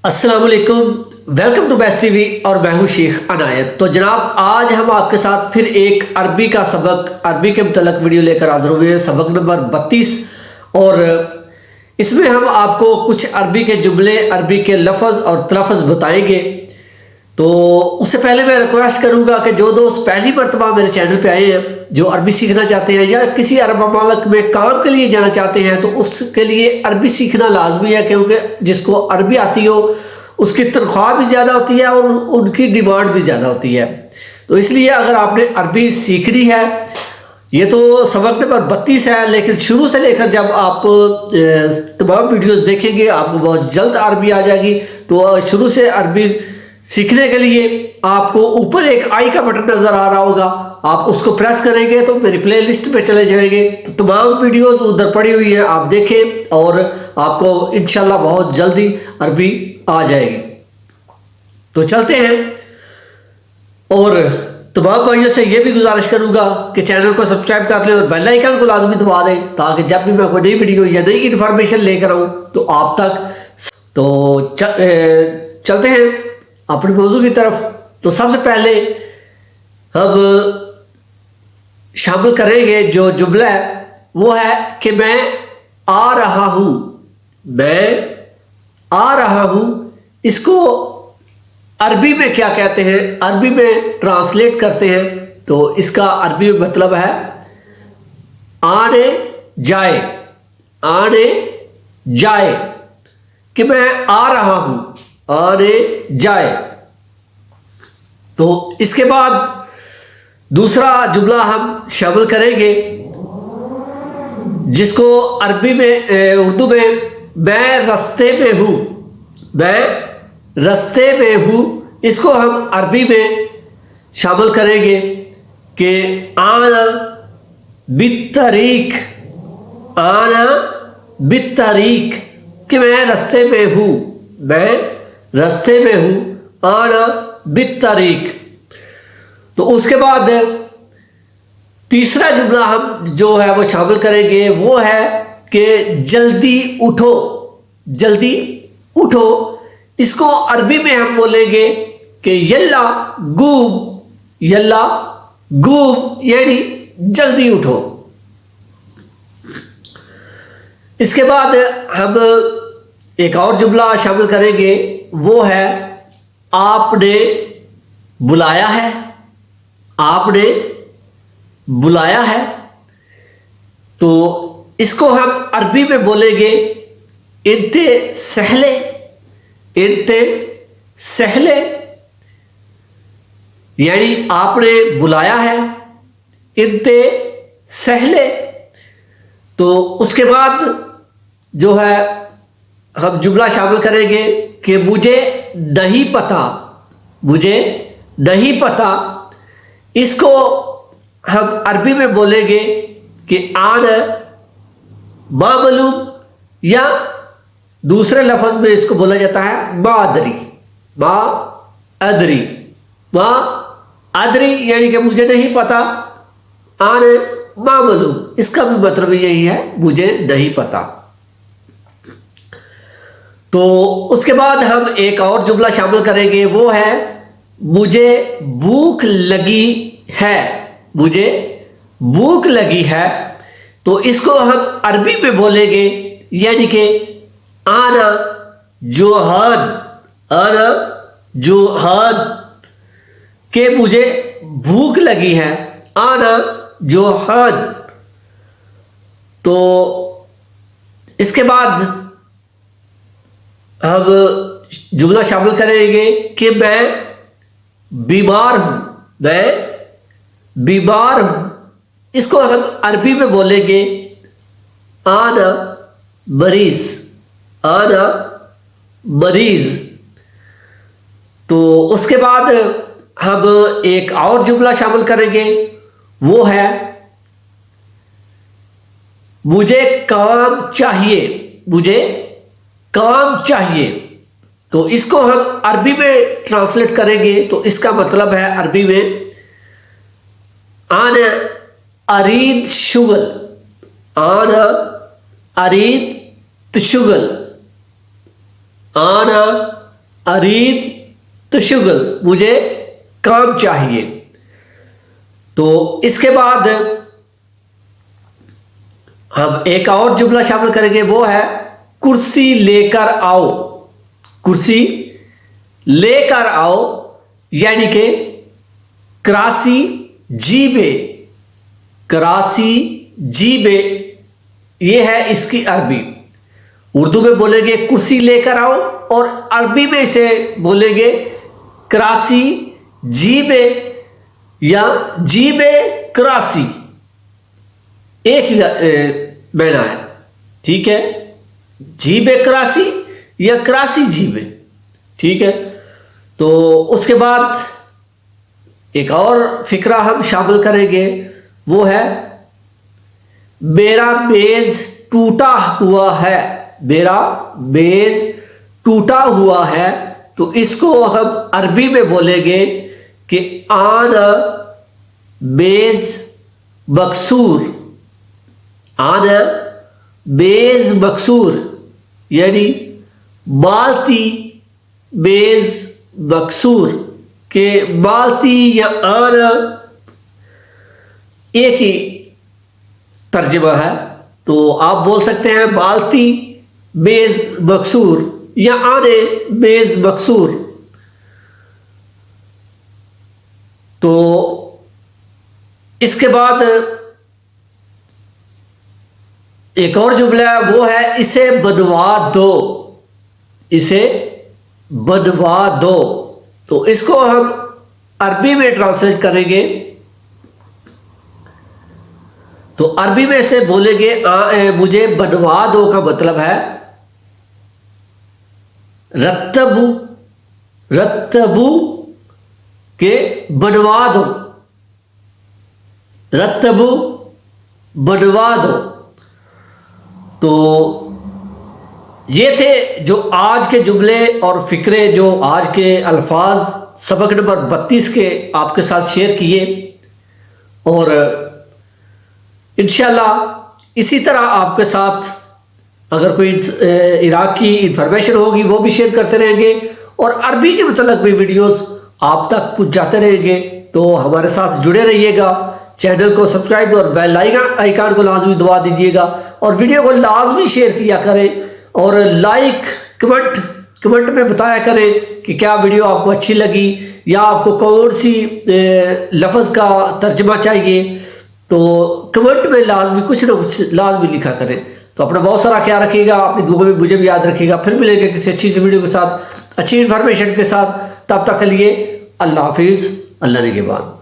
अस्सलाम वालेकुम, welcome to best TV और मैं हूं शेख अनायत। तो जनाब आज हम आपके साथ फिर एक अरबी का सबक, अरबी के मुतल्लिक़ वीडियो लेकर हाज़िर हुए हैं, सबक नंबर 32। और इसमें हम आपको कुछ अरबी के जुमले, अरबी के लफ्ज़ और तलफ़्फ़ुज़ बताएंगे। तो उससे पहले मैं रिक्वेस्ट करूंगा कि जो दोस्त पहली मरतबा मेरे चैनल पे आए हैं, जो अरबी सीखना चाहते हैं या किसी अरब ममालिक में काम के लिए जाना चाहते हैं, तो उसके लिए अरबी सीखना लाजमी है, क्योंकि जिसको अरबी आती हो उसकी तनख्वाह भी ज़्यादा होती है और उनकी डिमांड भी ज़्यादा होती है। तो इसलिए अगर आपने अरबी सीखनी है, ये तो सबक नंबर 32 है, लेकिन शुरू से लेकर जब आप तमाम वीडियोस देखेंगे आपको बहुत जल्द अरबी आ जाएगी। तो शुरू से अरबी सीखने के लिए आपको ऊपर एक आई का बटन नज़र आ रहा होगा, आप उसको प्रेस करेंगे तो मेरी प्ले लिस्ट पे चले जाएंगे। तो तमाम वीडियोस उधर पड़ी हुई हैं, आप देखें और आपको इंशाल्लाह बहुत जल्दी अरबी आ जाएगी। तो चलते हैं, और तमाम भाइयों से ये भी गुजारिश करूंगा कि चैनल को सब्सक्राइब कर लें और बेल आइकन को लाजमी दबा दें, ताकि जब भी मैं कोई नई वीडियो या नई इन्फॉर्मेशन लेकर आऊँ तो आप तक। तो चलते हैं अपने मौजू की तरफ। तो सबसे पहले हम शामिल करेंगे जो जुमला है, वो है कि मैं आ रहा हूँ। मैं आ रहा हूँ, इसको अरबी में क्या कहते हैं, अरबी में ट्रांसलेट करते हैं तो इसका अरबी में मतलब है आने जाए, आने जाए, कि मैं आ रहा हूं, आने जाए। तो इसके बाद दूसरा जुमला हम शामिल करेंगे जिसको अरबी में, उर्दू में मैं रास्ते में हूं, मैं रास्ते में हूं, इसको हम अरबी में शामिल करेंगे कि आना बित्तरीक, आना बित्तरीक, कि मैं रास्ते में हूं, मैं रास्ते में हूं, आना बित्तरीक। तो उसके बाद तीसरा जुमला हम जो है वो शामिल करेंगे, वो है कि जल्दी उठो, जल्दी उठो, इसको अरबी में हम बोलेंगे कि यल्ला गूम, यल्ला गूम, यानी जल्दी उठो। इसके बाद हम एक और जुमला शामिल करेंगे, वो है आपने बुलाया है, आपने बुलाया है। तो इसको हम अरबी में बोलेंगे इंते सहले, इंते सहले, यानी आपने बुलाया है, इंते सहले। तो उसके बाद जो है हम जुमला शामिल करेंगे कि मुझे नहीं पता, मुझे नहीं पता, इसको हम अरबी में बोलेंगे कि आना मामूलूम, या दूसरे लफ्ज में इसको बोला जाता है मादरी, मा अदरी, मा अदरी, यानी कि मुझे नहीं पता, आने मामूलूम, इसका भी मतलब यही है, मुझे नहीं पता। तो उसके बाद हम एक और जुमला शामिल करेंगे, वो है मुझे भूख लगी है, मुझे भूख लगी है। तो इसको हम अरबी में बोलेंगे, यानी कि आना जोहान, आना जोहान, के मुझे भूख लगी है, आना जोहान। तो इसके बाद हम जुमला शामिल करेंगे कि मैं बीमार हूं, मैं बीमार हूं, इसको हम अरबी में बोलेंगे आना मरीज, आना मरीज। तो उसके बाद हम एक और जुमला शामिल करेंगे, वो है मुझे काम चाहिए, मुझे काम चाहिए। तो इसको हम अरबी में ट्रांसलेट करेंगे तो इसका मतलब है अरबी में आना अरीद शुगल, आना अरीद शुगल, आना अरीद तुशुगल, मुझे काम चाहिए। तो इसके बाद हम एक और जुमला शामिल करेंगे, वो है कुर्सी लेकर आओ। कुर्सी लेकर आओ यानी कि करासी जीबे, करासी जीबे ये है इसकी अरबी। उर्दू में बोलेंगे कुर्सी लेकर आओ और अरबी में इसे बोलेंगे करासी जीबे या जीबे करासी, एक ही माना है, ठीक है। जीबे करासी या करासी जीबे, ठीक है। तो उसके बाद एक और फिक्रा हम शामिल करेंगे, वो है मेरा मेज टूटा हुआ है। मेरा मेज टूटा हुआ है, तो इसको हम अरबी में बोलेंगे कि आना मेज मकसूर। आना मेज मकसूर यानी मालती मेज मकसूर के मालती या आना एक ही तर्जुमा है। तो आप बोल सकते हैं मालती मेज मकसूर या आने मेज मकसूर। तो इसके बाद एक और जुमला है, वो है इसे बनवा दो। इसे बनवा दो, तो इसको हम अरबी में ट्रांसलेट करेंगे। तो अरबी में से बोलेंगे मुझे बनवा दो का मतलब है रत्तबू, रत्तबू के बनवा दो, रत्तबू बनवा दो। तो ये थे जो आज के जुमले और फिक्रे, जो आज के अल्फाज सबक नंबर 32 के आपके साथ शेयर किए। और इंशाल्लाह इसी तरह आपके साथ अगर कोई इराक की इंफॉर्मेशन होगी वो भी शेयर करते रहेंगे और अरबी के मतलब भी वीडियोस आप तक पहुंचाते रहेंगे। तो हमारे साथ जुड़े रहिएगा, चैनल को सब्सक्राइब और बेल आइकन को लाजमी दबा दीजिएगा और वीडियो को लाजमी शेयर किया करें और लाइक कमेंट में बताया करें कि क्या वीडियो आपको अच्छी लगी या आपको कौन सी लफ्ज़ का तर्जमा चाहिए। तो कमेंट में लाजमी कुछ ना कुछ लाजमी लिखा करें। तो अपना बहुत सारा ख्याल रखिएगा, अपनी दुआ में मुझे भी याद रखिएगा। फिर मिलेंगे किसी अच्छी सी वीडियो के साथ, अच्छी इन्फॉर्मेशन के साथ। तब तक के लिए अल्लाह हाफिज़, अल्लाह निगहबान।